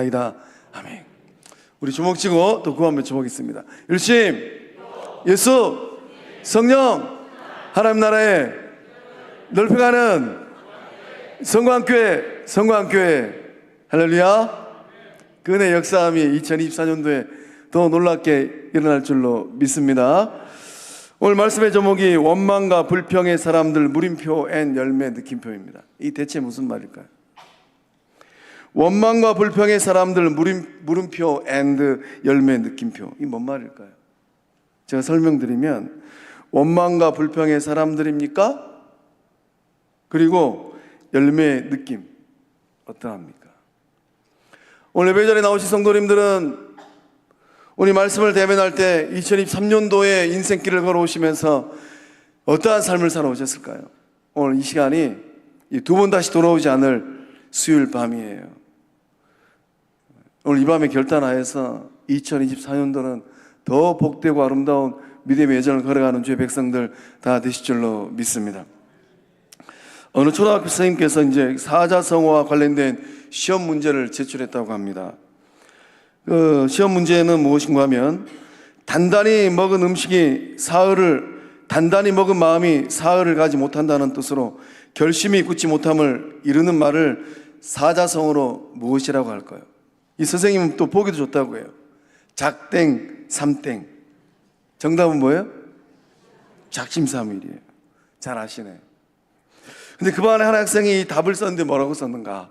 이다. 아멘. 우리 주먹쥐고 또 구호 한번 외쳐보겠습니다. 일심, 예수, 성령, 하나님 나라에 넓혀가는 성광교회. 할렐루야. 그 은혜 역사함이 2024년도에 더 놀랍게 일어날 줄로 믿습니다. 오늘 말씀의 제목이 원망과 불평의 사람들 물음표 앤 열매 느낌표입니다. 이 대체 무슨 말일까요? 원망과 불평의 사람들 물음표 앤 열매 느낌표. 이 뭔 말일까요? 제가 설명드리면 원망과 불평의 사람들입니까? 그리고 열매의 느낌 어떠합니까? 오늘 예배 자리에 나오신 성도님들은 오늘 말씀을 대면할 때 2023년도에 인생길을 걸어오시면서 어떠한 삶을 살아오셨을까요? 오늘 이 시간이 두 번 다시 돌아오지 않을 수요일 밤이에요. 오늘 이 밤에 결단하여서 2024년도는 더 복되고 아름다운 믿음의 여정을 걸어가는 주의 백성들 다 되실 줄로 믿습니다. 어느 초등학교 선생님께서 이제 사자성어와 관련된 시험 문제를 제출했다고 합니다. 그 시험 문제는 무엇인가 하면 단단히 먹은 마음이 사흘을 가지 못한다는 뜻으로 결심이 굳지 못함을 이루는 말을 사자성어로 무엇이라고 할까요? 이 선생님은 또 보기도 좋다고 해요. 작땡, 삼땡. 정답은 뭐예요? 작심삼일이에요. 잘 아시네. 근데 그 반에 한 학생이 답을 썼는데 뭐라고 썼는가?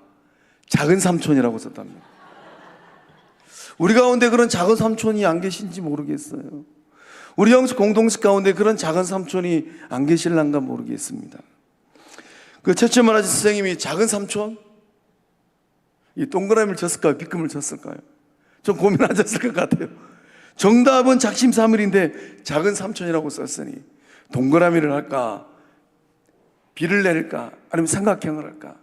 작은 삼촌이라고 썼답니다. 우리 가운데 그런 작은 삼촌이 안 계신지 모르겠어요. 우리 영적 공동체 가운데 그런 작은 삼촌이 안 계실란가 모르겠습니다. 그 채점을 하신 선생님이 작은 삼촌? 이 동그라미를 쳤을까요? 빗금을 쳤을까요? 좀 고민하셨을 것 같아요. 정답은 작심삼일인데 작은 삼촌이라고 썼으니 동그라미를 할까? 비를 내릴까? 아니면 삼각형을 할까?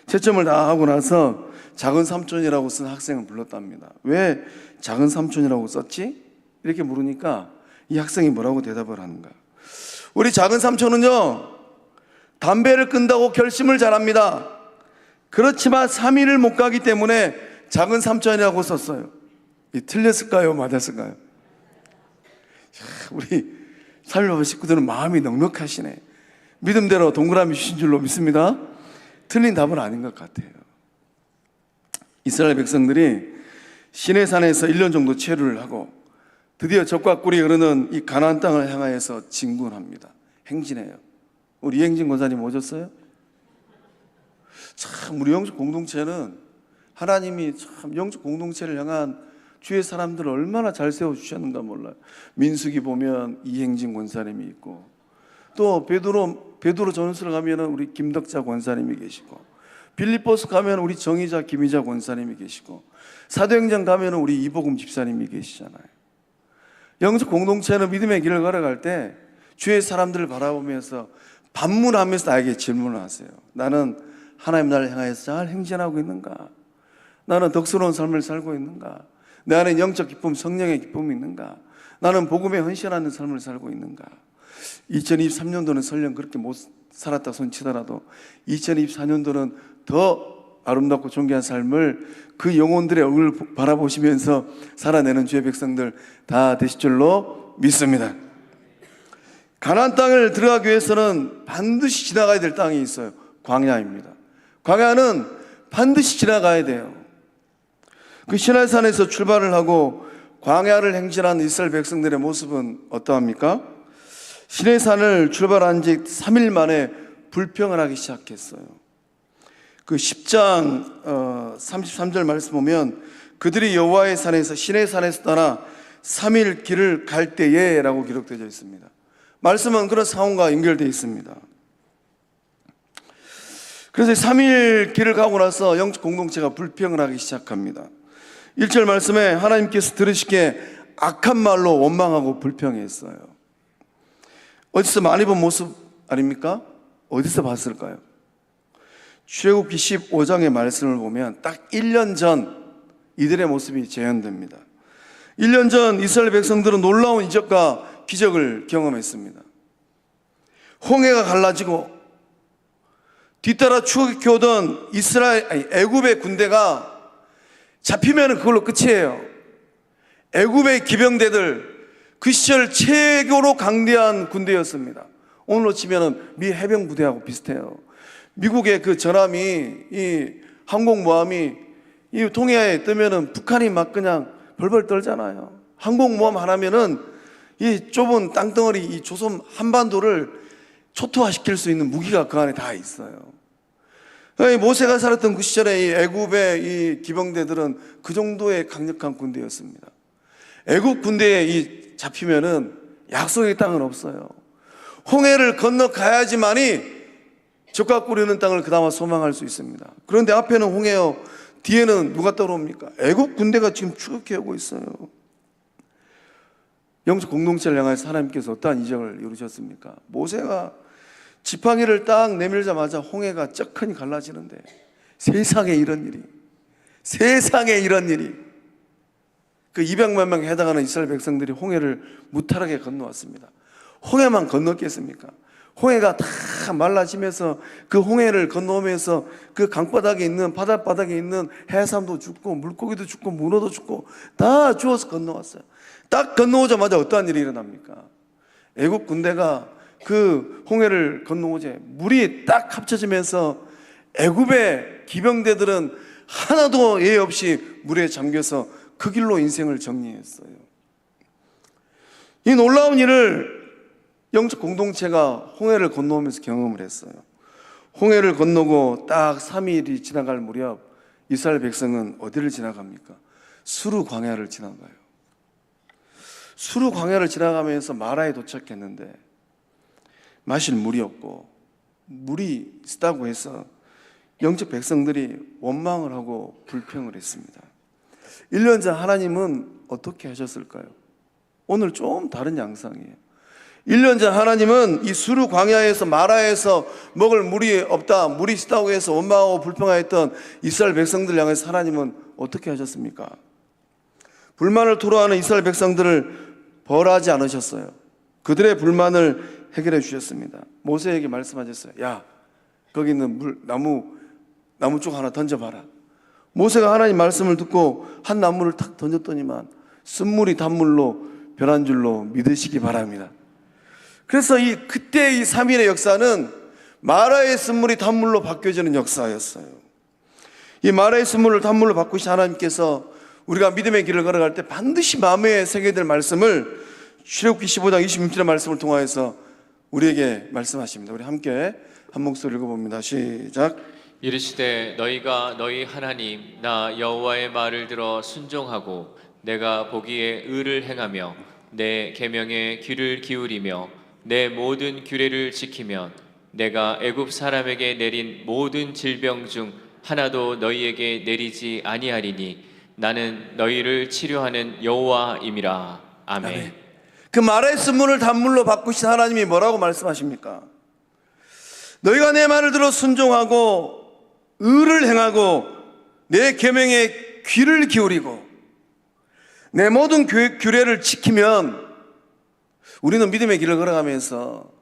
채점을 다 하고 나서 작은 삼촌이라고 쓴 학생을 불렀답니다. 왜 작은 삼촌이라고 썼지? 이렇게 물으니까 이 학생이 뭐라고 대답을 하는가? 우리 작은 삼촌은요, 담배를 끊다고 결심을 잘합니다. 그렇지만 3일을 못 가기 때문에 작은 삼촌이라고 썼어요. 이 틀렸을까요? 맞았을까요? 우리 살려본 식구들은 마음이 넉넉하시네. 믿음대로 동그라미 주신 줄로 믿습니다. 틀린 답은 아닌 것 같아요. 이스라엘 백성들이 시내산에서 1년 정도 체류를 하고 드디어 적과 꿀이 흐르는 이 가나안 땅을 향하여서 진군합니다. 행진해요. 우리 이행진 권사님 오셨어요? 참 우리 영적 공동체는 하나님이 참 영적 공동체를 향한 주의 사람들을 얼마나 잘 세워주셨는가 몰라요. 민수기 보면 이행진 권사님이 있고, 또 베드로 전서를 가면 우리 김덕자 권사님이 계시고, 빌립보스 가면 우리 정의자 김희자 권사님이 계시고, 사도행전 가면 우리 이복음 집사님이 계시잖아요. 영적 공동체는 믿음의 길을 걸어갈 때 주의 사람들을 바라보면서 반문하면서 나에게 질문을 하세요. 나는 하나님 나라를 향해서 잘 행진하고 있는가? 나는 덕스러운 삶을 살고 있는가? 내 안에 영적 기쁨, 성령의 기쁨이 있는가? 나는 복음에 헌신하는 삶을 살고 있는가? 2023년도는 설령 그렇게 못 살았다 손치더라도 2024년도는 더 아름답고 존귀한 삶을 그 영혼들의 얼굴을 바라보시면서 살아내는 주의 백성들 다 되실 줄로 믿습니다. 가나안 땅을 들어가기 위해서는 반드시 지나가야 될 땅이 있어요. 광야입니다. 광야는 반드시 지나가야 돼요. 그 시내산에서 출발을 하고 광야를 행진한 이스라엘 백성들의 모습은 어떠합니까? 시내산을 출발한 지 3일 만에 불평을 하기 시작했어요. 그 10장 33절 말씀 보면 그들이 여호와의 산에서 시내산에서 떠나 3일 길을 갈 때에 라고 기록되어 있습니다. 말씀은 그런 상황과 연결되어 있습니다. 그래서 3일 길을 가고 나서 영적 공동체가 불평을 하기 시작합니다. 1절 말씀에 하나님께서 들으시기에 악한 말로 원망하고 불평했어요. 어디서 많이 본 모습 아닙니까? 어디서 봤을까요? 출애굽기 15장의 말씀을 보면 딱 1년 전 이들의 모습이 재현됩니다. 1년 전 이스라엘 백성들은 놀라운 이적과 기적을 경험했습니다. 홍해가 갈라지고 뒤따라 추격해 오던 애굽의 군대가 잡히면 그걸로 끝이에요. 애굽의 기병대들, 그 시절 최고로 강대한 군대였습니다. 오늘로 치면 미 해병 부대하고 비슷해요. 미국의 그 전함이, 이 항공모함이 이 동해에 뜨면은 북한이 막 그냥 벌벌 떨잖아요. 항공모함 하나면은 이 좁은 땅덩어리, 이 조선 한반도를 초토화시킬 수 있는 무기가 그 안에 다 있어요. 모세가 살았던 그 시절에 이 애굽의 이 기병대들은 그 정도의 강력한 군대였습니다. 애굽 군대에 이 잡히면은 약속의 땅은 없어요. 홍해를 건너가야지만이 적과 꾸리는 땅을 그나마 소망할 수 있습니다. 그런데 앞에는 홍해요, 뒤에는 누가 따라옵니까? 애굽 군대가 지금 추격해 오고 있어요. 영적 공동체를 향해서 하나님께서 어떠한 이적을 이루셨습니까? 모세가 지팡이를 딱 내밀자마자 홍해가 쩍하니 갈라지는데, 세상에 이런 일이, 그 200만 명에 해당하는 이스라엘 백성들이 홍해를 무탈하게 건너왔습니다. 홍해만 건넜겠습니까? 홍해가 다 말라지면서 그 홍해를 건너오면서 그 강바닥에 있는, 바닷바닥에 있는 해삼도 죽고 물고기도 죽고 문어도 죽고 다 죽어서 건너왔어요. 딱 건너오자마자 어떠한 일이 일어납니까? 애국 군대가 그 홍해를 건너오자 물이 딱 합쳐지면서 애굽의 기병대들은 하나도 예의 없이 물에 잠겨서 그 길로 인생을 정리했어요. 이 놀라운 일을 영적 공동체가 홍해를 건너오면서 경험을 했어요. 홍해를 건너고 딱 3일이 지나갈 무렵 이스라엘 백성은 어디를 지나갑니까? 수르 광야를 지나가요. 수르 광야를 지나가면서 마라에 도착했는데 마실 물이 없고 물이 있다고 해서 영적 백성들이 원망을 하고 불평을 했습니다. 1년 전 하나님은 어떻게 하셨을까요? 오늘 좀 다른 양상이에요. 1년 전 하나님은 이 수르 광야에서 마라에서 먹을 물이 없다, 물이 있다고 해서 원망하고 불평하였던 이스라엘 백성들 향해서 하나님은 어떻게 하셨습니까? 불만을 토로하는 이스라엘 백성들을 벌하지 않으셨어요. 그들의 불만을 해결해 주셨습니다. 모세에게 말씀하셨어요. 야, 거기 있는 나무 쪽 하나 던져봐라. 모세가 하나님 말씀을 듣고 한 나무를 탁 던졌더니만 쓴물이 단물로 변한 줄로 믿으시기 바랍니다. 그래서 그때 이 3일의 역사는 마라의 쓴물이 단물로 바뀌어지는 역사였어요. 이 마라의 쓴물을 단물로 바꾸신 하나님께서 우리가 믿음의 길을 걸어갈 때 반드시 마음에 새겨야 될 말씀을 출애굽기 15장 26절의 말씀을 통하여서 우리에게 말씀하십니다. 우리 함께 한 목소리 읽어봅니다. 시작. 이르시되 너희가 너희 하나님 나 여호와의 말을 들어 순종하고 내가 보기에 의를 행하며 내 계명에 귀를 기울이며 내 모든 규례를 지키면 내가 애굽 사람에게 내린 모든 질병 중 하나도 너희에게 내리지 아니하리니 나는 너희를 치료하는 여호와임이라. 아멘. 아멘. 그 마라의 쓴물을 단물로 바꾸신 하나님이 뭐라고 말씀하십니까? 너희가 내 말을 들어 순종하고 의를 행하고 내 계명에 귀를 기울이고 내 모든 규례를 지키면 우리는 믿음의 길을 걸어가면서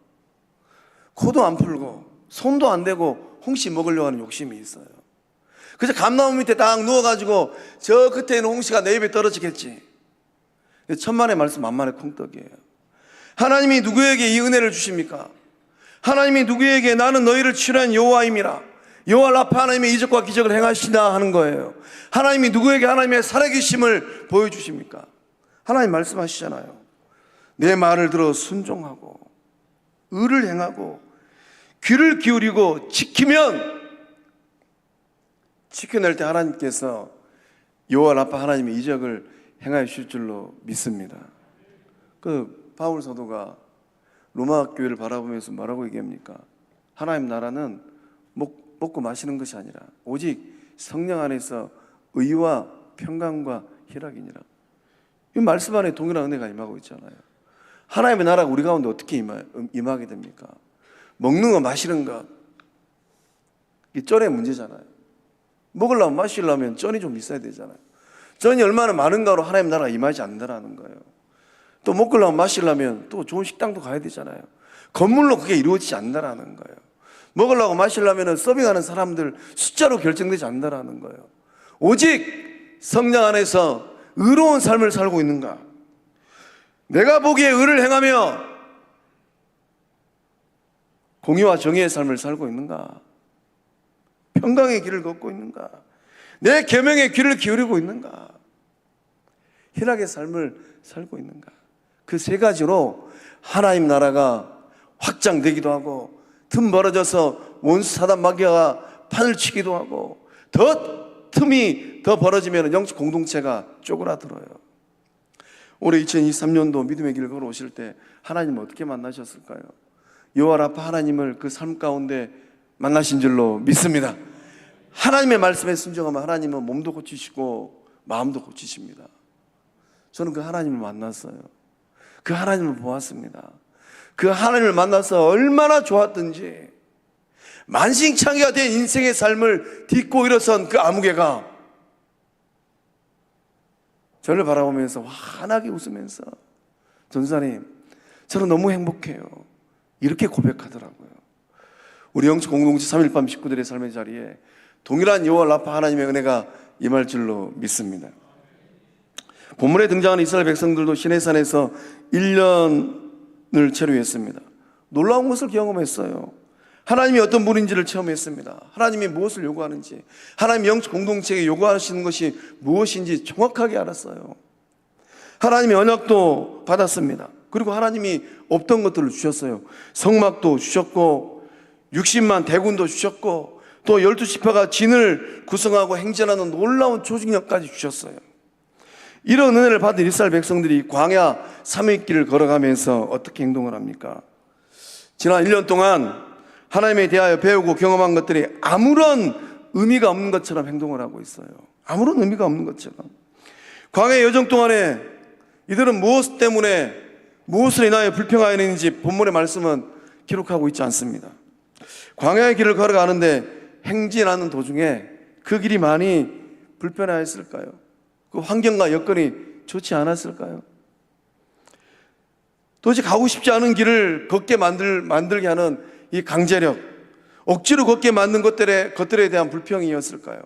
코도 안 풀고 손도 안 대고 홍시 먹으려고 하는 욕심이 있어요. 그래서 감나무 밑에 딱 누워가지고 저 끝에 있는 홍시가 내 입에 떨어지겠지. 천만의 말씀 만만의 콩떡이에요. 하나님이 누구에게 이 은혜를 주십니까? 하나님이 누구에게 나는 너희를 치료한 여호와임이라, 여호와 라파 하나님의 이적과 기적을 행하시다 하는 거예요. 하나님이 누구에게 하나님의 살아계심을 보여주십니까? 하나님 말씀하시잖아요. 내 말을 들어 순종하고 의를 행하고 귀를 기울이고 지켜낼 때 하나님께서 여호와 라파 하나님의 이적을 행하여 주실 줄로 믿습니다. 그 바울 사도가 로마 교회를 바라보면서 뭐라고 얘기합니까? 하나님 나라는 먹고 마시는 것이 아니라 오직 성령 안에서 의와 평강과 희락이니라. 이 말씀 안에 동일한 은혜가 임하고 있잖아요. 하나님의 나라가 우리 가운데 어떻게 임하게 됩니까? 먹는 거 마시는 것, 이게 쩐의 문제잖아요. 먹으려면 마시려면 쩐이 좀 있어야 되잖아요. 쩐이 얼마나 많은가로 하나님 나라가 임하지 않는다는 거예요. 또 먹으려면 마시려면 또 좋은 식당도 가야 되잖아요. 건물로 그게 이루어지지 않는다는 거예요. 먹으려고 마시려면 서빙하는 사람들 숫자로 결정되지 않는다는 거예요. 오직 성령 안에서 의로운 삶을 살고 있는가? 내가 보기에 의를 행하며 공의와 정의의 삶을 살고 있는가? 평강의 길을 걷고 있는가? 내 계명의 귀를 기울이고 있는가? 희락의 삶을 살고 있는가? 그 세 가지로 하나님 나라가 확장되기도 하고 틈 벌어져서 원수 사단 마귀가 판을 치기도 하고 더 틈이 더 벌어지면 영적 공동체가 쪼그라들어요. 올해 2023년도 믿음의 길을 걸어오실 때 하나님을 어떻게 만나셨을까요? 여호와 라파 하나님을 그 삶 가운데 만나신 줄로 믿습니다. 하나님의 말씀에 순종하면 하나님은 몸도 고치시고 마음도 고치십니다. 저는 그 하나님을 만났어요. 그 하나님을 보았습니다. 그 하나님을 만나서 얼마나 좋았던지, 만신창이가 된 인생의 삶을 딛고 일어선 그 아무개가 저를 바라보면서 환하게 웃으면서 전사님, 저는 너무 행복해요. 이렇게 고백하더라고요. 우리 영적 공동체 3.1밤 식구들의 삶의 자리에 동일한 여호와 라파 하나님의 은혜가 임할 줄로 믿습니다. 본문에 등장하는 이스라엘 백성들도 시내산에서 1년을 체류했습니다. 놀라운 것을 경험했어요. 하나님이 어떤 분인지를 체험했습니다. 하나님이 무엇을 요구하는지, 하나님 영적 공동체에게 요구하시는 것이 무엇인지 정확하게 알았어요. 하나님의 언약도 받았습니다. 그리고 하나님이 없던 것들을 주셨어요. 성막도 주셨고 60만 대군도 주셨고 또 12지파가 진을 구성하고 행진하는 놀라운 조직력까지 주셨어요. 이런 은혜를 받은 이스라엘 백성들이 광야 3일 길을 걸어가면서 어떻게 행동을 합니까? 지난 1년 동안 하나님에 대하여 배우고 경험한 것들이 아무런 의미가 없는 것처럼 행동을 하고 있어요. 아무런 의미가 없는 것처럼. 광야의 여정 동안에 이들은 무엇 때문에 무엇을 인하여 불평하였는지 본문의 말씀은 기록하고 있지 않습니다. 광야의 길을 걸어가는데 행진하는 도중에 그 길이 많이 불편하였을까요? 그 환경과 여건이 좋지 않았을까요? 도저히 가고 싶지 않은 길을 걷게 만들게 하는 이 강제력, 억지로 걷게 만든 것들에 대한 불평이었을까요?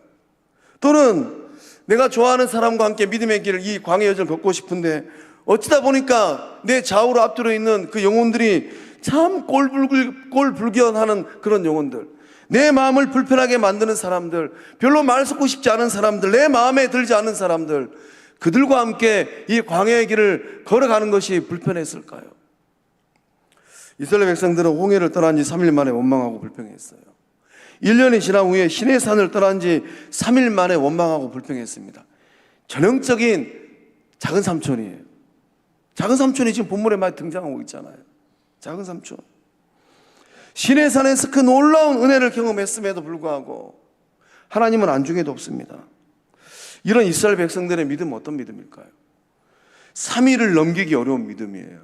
또는 내가 좋아하는 사람과 함께 믿음의 길을, 이 광야 여정을 걷고 싶은데 어쩌다 보니까 내 좌우로 앞뒤로 있는 그 영혼들이 참 꼴불견하는 그런 영혼들, 내 마음을 불편하게 만드는 사람들, 별로 말 섞고 싶지 않은 사람들, 내 마음에 들지 않은 사람들, 그들과 함께 이 광야의 길을 걸어가는 것이 불편했을까요? 이스라엘 백성들은 홍해를 떠난 지 3일 만에 원망하고 불평했어요. 1년이 지난 후에 시내산을 떠난 지 3일 만에 원망하고 불평했습니다. 전형적인 작은 삼촌이에요. 작은 삼촌이 지금 본문에 많이 등장하고 있잖아요. 작은 삼촌. 시내산에서 그 놀라운 은혜를 경험했음에도 불구하고 하나님은 안중에도 없습니다. 이런 이스라엘 백성들의 믿음은 어떤 믿음일까요? 3일을 넘기기 어려운 믿음이에요.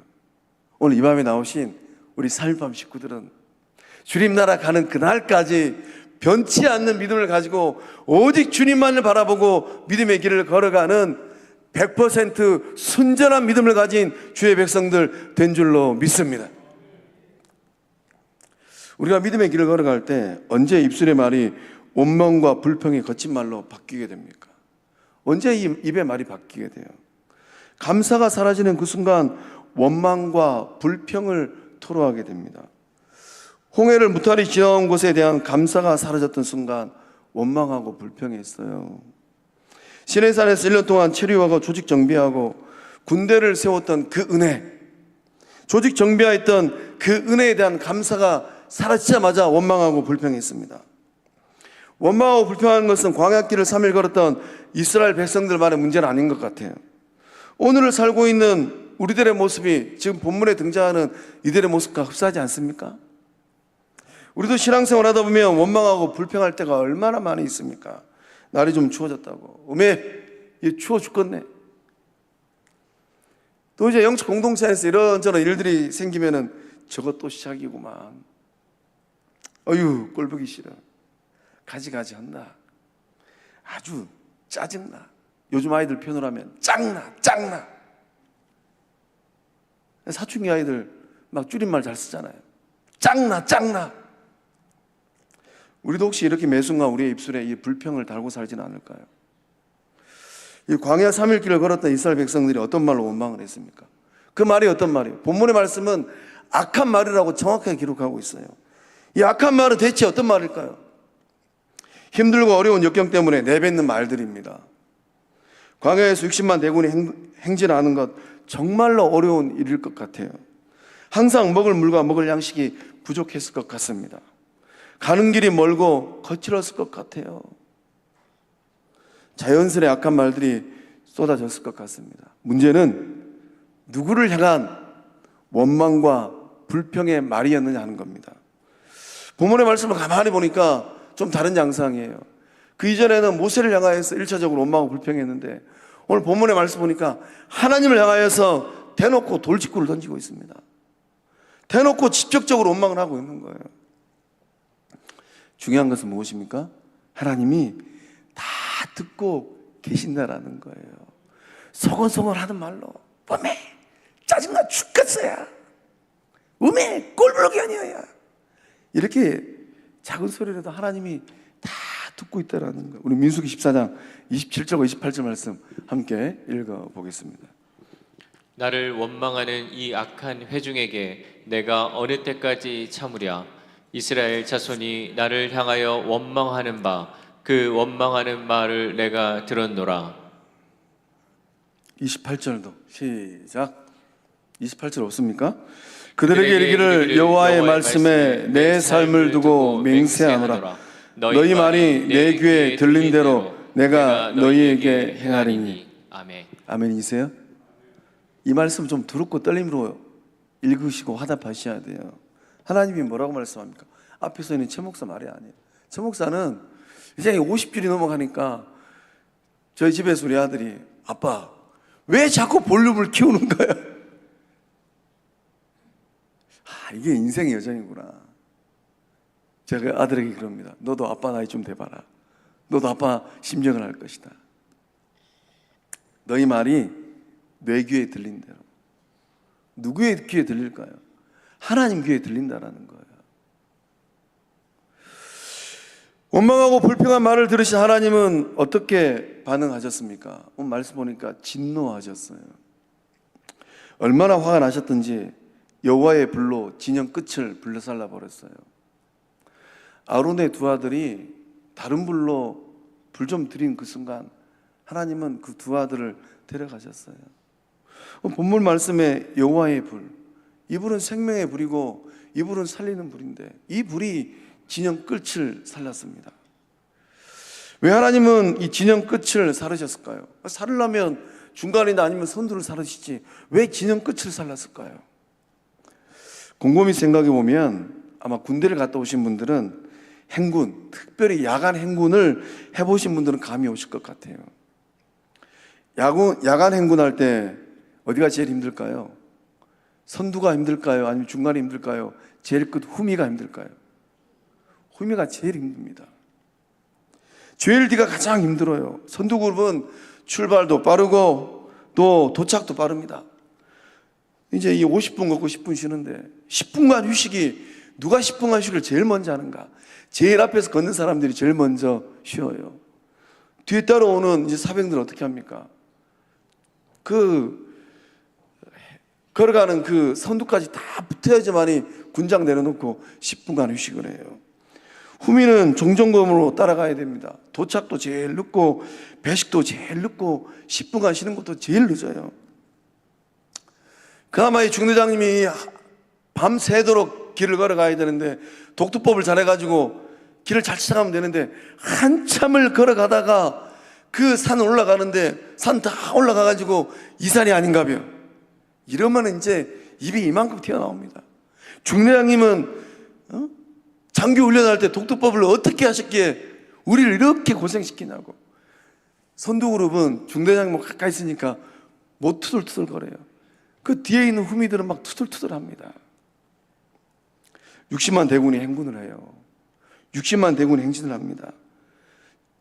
오늘 이 밤에 나오신 우리 3.1밤 식구들은 주님 나라 가는 그날까지 변치 않는 믿음을 가지고 오직 주님만을 바라보고 믿음의 길을 걸어가는 100% 순전한 믿음을 가진 주의 백성들 된 줄로 믿습니다. 우리가 믿음의 길을 걸어갈 때 언제 입술의 말이 원망과 불평의 거친 말로 바뀌게 됩니까? 언제 입의 말이 바뀌게 돼요? 감사가 사라지는 그 순간 원망과 불평을 토로하게 됩니다. 홍해를 무탈히 지나온 곳에 대한 감사가 사라졌던 순간 원망하고 불평했어요. 시내산에서 1년 동안 체류하고 조직 정비하고 군대를 세웠던 그 은혜, 조직 정비했던 그 은혜에 대한 감사가 사라지자마자 원망하고 불평했습니다. 원망하고 불평하는 것은 광야길을 3일 걸었던 이스라엘 백성들만의 문제는 아닌 것 같아요. 오늘을 살고 있는 우리들의 모습이 지금 본문에 등장하는 이들의 모습과 흡사하지 않습니까? 우리도 신앙생활 하다 보면 원망하고 불평할 때가 얼마나 많이 있습니까? 날이 좀 추워졌다고. 추워 죽겠네. 또 이제 영적 공동체에서 이런저런 일들이 생기면은 저것 또 시작이구만. 어휴, 꼴보기 싫어. 가지가지 한다. 아주 짜증나. 요즘 아이들 표현을 하면 짱나. 사춘기 아이들 막 줄임말 잘 쓰잖아요. 짱나. 우리도 혹시 이렇게 매 순간 우리의 입술에 이 불평을 달고 살지는 않을까요? 이 광야 3일 길을 걸었던 이스라엘 백성들이 어떤 말로 원망을 했습니까? 그 말이 어떤 말이에요? 본문의 말씀은 악한 말이라고 정확하게 기록하고 있어요. 이 악한 말은 대체 어떤 말일까요? 힘들고 어려운 역경 때문에 내뱉는 말들입니다. 광야에서 60만 대군이 행진하는 것 정말로 어려운 일일 것 같아요. 항상 먹을 물과 먹을 양식이 부족했을 것 같습니다. 가는 길이 멀고 거칠었을 것 같아요. 자연스레 악한 말들이 쏟아졌을 것 같습니다. 문제는 누구를 향한 원망과 불평의 말이었느냐 하는 겁니다. 본문의 말씀을 가만히 보니까 좀 다른 양상이에요. 그 이전에는 모세를 향하여서 1차적으로 원망하고 불평했는데 오늘 본문의 말씀 보니까 하나님을 향하여서 대놓고 돌직구를 던지고 있습니다. 대놓고 직접적으로 원망을 하고 있는 거예요. 중요한 것은 무엇입니까? 하나님이 다 듣고 계신다라는 거예요. 소곤소곤 하는 말로 어메 짜증나 죽겠어야 어메 꼴보기 아니어야 이렇게 작은 소리라도 하나님이 다 듣고 있다라는 거예요. 우리 민수기 14장 27절과 28절 말씀 함께 읽어보겠습니다. 나를 원망하는 이 악한 회중에게 내가 어느 때까지 참으랴. 이스라엘 자손이 나를 향하여 원망하는 바 그 원망하는 말을 내가 들었노라. 28절도 시작. 28절 없습니까? 그들에게 이르기를 여호와의 말씀에 내 삶을 두고 맹세하노라. 너희 말이 내 귀에 들린 대로 내가 너희에게 행하리니. 아멘. 아멘이세요? 이 말씀 좀 두렵고 떨림으로 읽으시고 화답하셔야 돼요. 하나님이 뭐라고 말씀합니까? 앞에서 있는 최 목사 말이 아니에요. 최 목사는 이제 50줄이 넘어가니까 저희 집에서 우리 아들이 아빠 왜 자꾸 볼륨을 키우는 거야? 이게 인생의 여정이구나. 제가 아들에게 그럽니다. 너도 아빠 나이 좀 돼봐라. 너도 아빠 심정을 할 것이다. 너희 말이 내 귀에 들린 대로. 누구의 귀에 들릴까요? 하나님 귀에 들린다라는 거예요. 원망하고 불평한 말을 들으신 하나님은 어떻게 반응하셨습니까? 오늘 말씀 보니까 진노하셨어요. 얼마나 화가 나셨던지 여호와의 불로 진영 끝을 불러살라 버렸어요. 아론의 두 아들이 다른 불로 불 좀 들인 그 순간 하나님은 그 두 아들을 데려가셨어요. 본문 말씀에 여호와의 불, 이 불은 생명의 불이고 이 불은 살리는 불인데 이 불이 진영 끝을 살랐습니다. 왜 하나님은 이 진영 끝을 살으셨을까요? 살으려면 중간이나 아니면 선두를 살으시지 왜 진영 끝을 살랐을까요? 곰곰이 생각해 보면 아마 군대를 갔다 오신 분들은 행군, 특별히 야간 행군을 해보신 분들은 감이 오실 것 같아요. 야간 행군할 때 어디가 제일 힘들까요? 선두가 힘들까요? 아니면 중간이 힘들까요? 제일 끝 후미가 힘들까요? 후미가 제일 힘듭니다. 제일 뒤가 가장 힘들어요. 선두 그룹은 출발도 빠르고 또 도착도 빠릅니다. 이제 이 50분 걷고 10분 쉬는데 10분간 휴식이 누가 10분간 휴식을 제일 먼저 하는가? 제일 앞에서 걷는 사람들이 제일 먼저 쉬어요. 뒤에 따라오는 이제 사병들 어떻게 합니까? 걸어가는 그 선두까지 다 붙어야지만이 군장 내려놓고 10분간 휴식을 해요. 후미는 종전검으로 따라가야 됩니다. 도착도 제일 늦고 배식도 제일 늦고 10분간 쉬는 것도 제일 늦어요. 그나마 이 중대장님이 밤새도록 길을 걸어가야 되는데 독투법을 잘해가지고 길을 잘 찾아가면 되는데 한참을 걸어가다가 그 산 올라가는데 산 다 올라가가지고 이 산이 아닌가벼. 이러면 이제 입이 이만큼 튀어나옵니다. 중대장님은 장교 훈련할 때 독투법을 어떻게 하셨기에 우리를 이렇게 고생시키냐고. 선두그룹은 중대장님 가까이 있으니까 못 투덜투덜거려요. 그 뒤에 있는 후미들은 막 투덜투덜합니다. 60만 대군이 행군을 해요. 60만 대군이 행진을 합니다.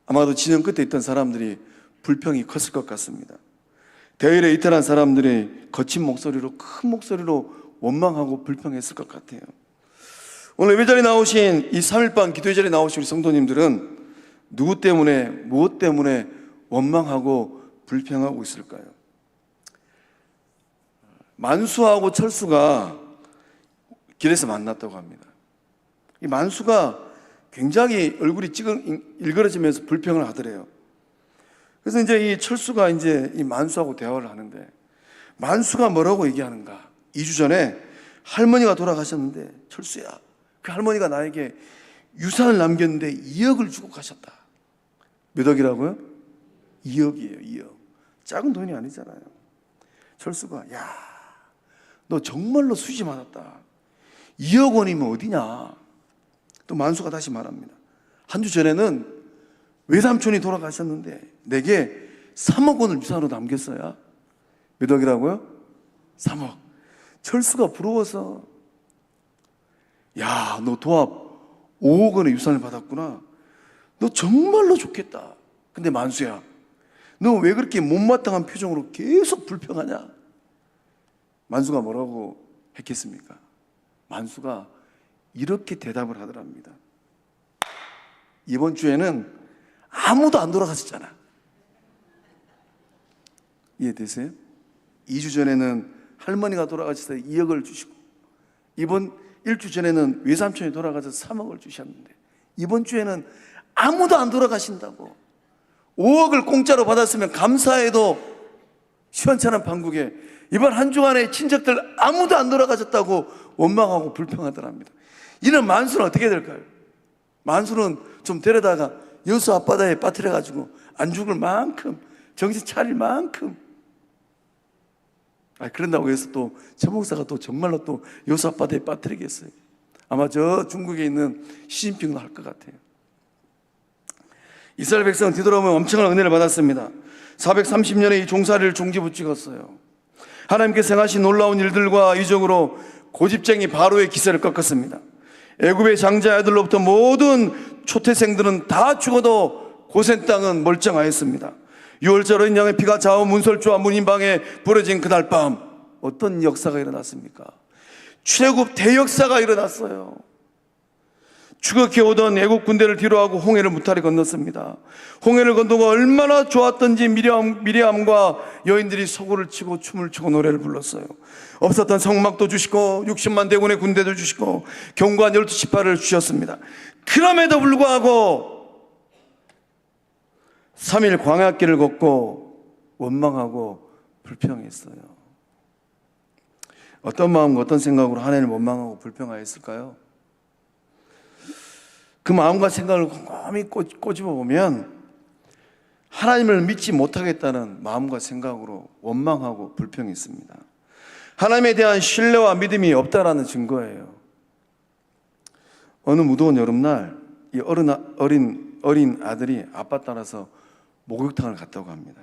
아마도 진영 끝에 있던 사람들이 불평이 컸을 것 같습니다. 대열에 이탈한 사람들이 거친 목소리로 큰 목소리로 원망하고 불평했을 것 같아요. 오늘 예배자리에 나오신 이 3일반 기도회 자리에 나오신 우리 성도님들은 누구 때문에 무엇 때문에 원망하고 불평하고 있을까요? 만수하고 철수가 길에서 만났다고 합니다. 이 만수가 굉장히 얼굴이 일그러지면서 불평을 하더래요. 그래서 이제 이 철수가 이제 이 만수하고 대화를 하는데, 만수가 뭐라고 얘기하는가? 2주 전에 할머니가 돌아가셨는데, 철수야, 그 할머니가 나에게 유산을 남겼는데 2억을 주고 가셨다. 몇 억이라고요? 2억이에요, 2억. 작은 돈이 아니잖아요. 철수가, 야, 너 정말로 수지 많았다. 2억 원이면 어디냐? 또 만수가 다시 말합니다. 한 주 전에는 외삼촌이 돌아가셨는데 내게 3억 원을 유산으로 남겼어야. 몇 억이라고요? 3억. 철수가 부러워서, 야, 너 도합 5억 원의 유산을 받았구나. 너 정말로 좋겠다. 근데 만수야, 너 왜 그렇게 못마땅한 표정으로 계속 불평하냐? 만수가 뭐라고 했겠습니까? 만수가 이렇게 대답을 하더랍니다. 이번 주에는 아무도 안 돌아가셨잖아. 이해되세요? 2주 전에는 할머니가 돌아가셔서 2억을 주시고, 이번 1주 전에는 외삼촌이 돌아가셔서 3억을 주셨는데, 이번 주에는 아무도 안 돌아가신다고. 5억을 공짜로 받았으면 감사해도 시원찮은 판국에 이번 한 주간에 친척들 아무도 안 돌아가셨다고 원망하고 불평하더랍니다. 이런 만수는 어떻게 될까요? 만수는 좀 데려다가 여수 앞바다에 빠뜨려가지고 안 죽을 만큼, 정신 차릴 만큼. 그런다고 해서 또 최 목사가 또 정말로 또 여수 앞바다에 빠뜨리겠어요? 아마 저 중국에 있는 시진핑도 할 것 같아요. 이스라엘 백성은 뒤돌아보면 엄청난 은혜를 받았습니다. 430년의 이 종살이를 종지부찍었어요. 하나님께서 행하신 놀라운 일들과 이적으로 고집쟁이 바로의 기세를 꺾었습니다. 애굽의 장자 아들로부터 모든 초태생들은 다 죽어도 고센 땅은 멀쩡하였습니다. 6월절 어린 양의 피가 좌우 문설주와 문인방에 부러진 그날 밤, 어떤 역사가 일어났습니까? 출애굽 대역사가 일어났어요. 추격해 오던 애국 군대를 뒤로하고 홍해를 무탈히 건넜습니다. 홍해를 건너고 얼마나 좋았던지 미리암과 여인들이 소고를 치고 춤을 추고 노래를 불렀어요. 없었던 성막도 주시고 60만 대군의 군대도 주시고 견고한 12지파를 주셨습니다. 그럼에도 불구하고 3일 광야길을 걷고 원망하고 불평했어요. 어떤 마음과 어떤 생각으로 하나님을 원망하고 불평하였을까요? 그 마음과 생각을 곰곰이 꼬집어 보면 하나님을 믿지 못하겠다는 마음과 생각으로 원망하고 불평했습니다. 하나님에 대한 신뢰와 믿음이 없다라는 증거예요. 어느 무더운 여름날 이 어린 아들이 아빠 따라서 목욕탕을 갔다고 합니다.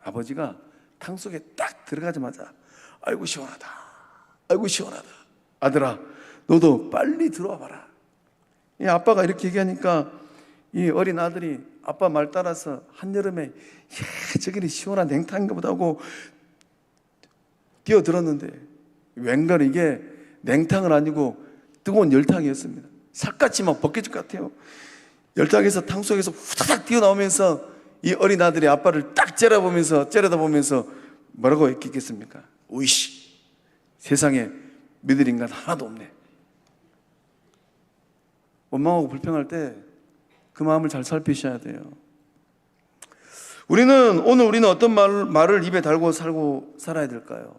아버지가 탕 속에 딱 들어가자마자 아이고 시원하다, 아이고 시원하다, 아들아 너도 빨리 들어와 봐라. 이 아빠가 이렇게 얘기하니까 이 어린 아들이 아빠 말 따라서 한여름에 저기는 시원한 냉탕인가 보다 하고 뛰어들었는데 웬걸 이게 냉탕은 아니고 뜨거운 열탕이었습니다. 삭같이 막 벗겨질 것 같아요. 열탕에서 탕 속에서 후다닥 뛰어나오면서 이 어린 아들이 아빠를 딱 째려다보면서 뭐라고 했겠습니까? 오이씨, 세상에 믿을 인간 하나도 없네. 원망하고 불평할 때 그 마음을 잘 살피셔야 돼요. 오늘 우리는 어떤 말을 입에 달고 살아야 될까요?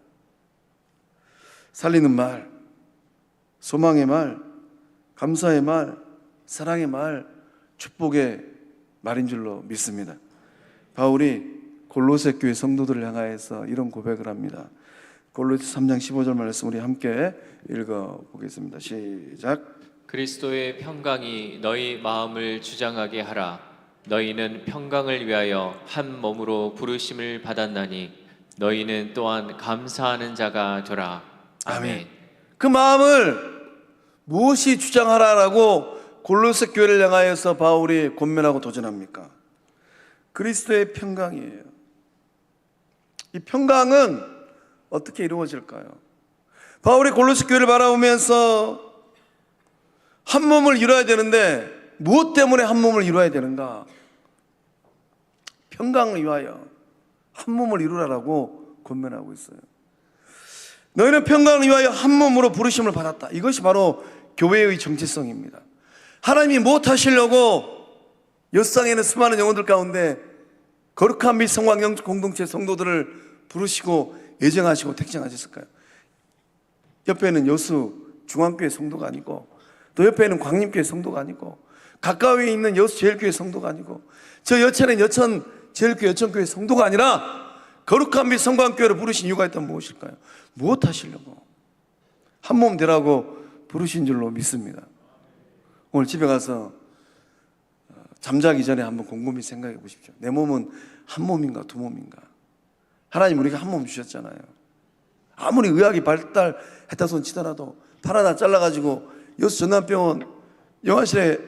살리는 말, 소망의 말, 감사의 말, 사랑의 말, 축복의 말인 줄로 믿습니다. 바울이 골로새 교회 성도들을 향하여서 이런 고백을 합니다. 골로새 3장 15절 말씀 우리 함께 읽어보겠습니다. 시작. 그리스도의 평강이 너희 마음을 주장하게 하라. 너희는 평강을 위하여 한 몸으로 부르심을 받았나니 너희는 또한 감사하는 자가 되라. 아멘. 그 마음을 무엇이 주장하라라고 골로새 교회를 향하여서 바울이 권면하고 도전합니까? 그리스도의 평강이에요. 이 평강은 어떻게 이루어질까요? 바울이 골로새 교회를 바라보면서 한 몸을 이루어야 되는데 무엇 때문에 한 몸을 이루어야 되는가? 평강을 위하여 한 몸을 이루라라고 권면하고 있어요. 너희는 평강을 위하여 한 몸으로 부르심을 받았다. 이것이 바로 교회의 정체성입니다. 하나님이 무엇하시려고 엿상에는 수많은 영혼들 가운데 거룩한 및 성광 영적 공동체 성도들을 부르시고 예정하시고 택정하셨을까요? 옆에는 여수 중앙교회 성도가 아니고, 또 옆에는 광림교회 성도가 아니고, 가까이에 있는 여수 제일교회 성도가 아니고, 저 여천은 여천 제일교회 여천교회 성도가 아니라 거룩한 및 성광교회를 부르신 이유가 있다면 무엇일까요? 무엇 하시려고? 한 몸 되라고 부르신 줄로 믿습니다. 오늘 집에 가서 잠자기 전에 한번 곰곰이 생각해 보십시오. 내 몸은 한 몸인가 두 몸인가? 하나님 우리가 한 몸 주셨잖아요. 아무리 의학이 발달했다 손 치더라도 팔 하나 잘라가지고 여수 전남병원 영화실에,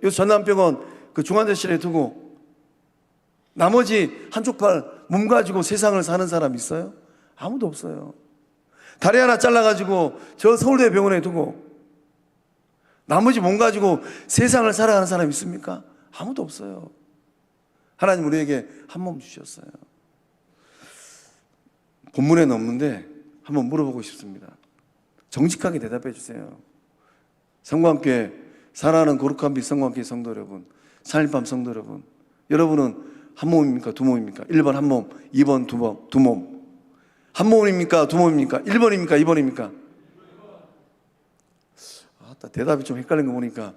여수 전남병원 그 중환자실에 두고 나머지 한쪽 팔 몸 가지고 세상을 사는 사람 있어요? 아무도 없어요. 다리 하나 잘라가지고 저 서울대 병원에 두고 나머지 몸 가지고 세상을 살아가는 사람 있습니까? 아무도 없어요. 하나님 우리에게 한 몸 주셨어요. 본문에는 없는데 한번 물어보고 싶습니다. 정직하게 대답해 주세요. 성광교회 사랑하는 거룩한 빛 성광교회 성도 여러분, 산일밤 성도 여러분, 여러분은 한 몸입니까? 두 몸입니까? 1번 한 몸, 2번 두 몸. 한 몸입니까? 두 몸입니까? 1번입니까? 2번입니까? 대답이 좀 헷갈린 거 보니까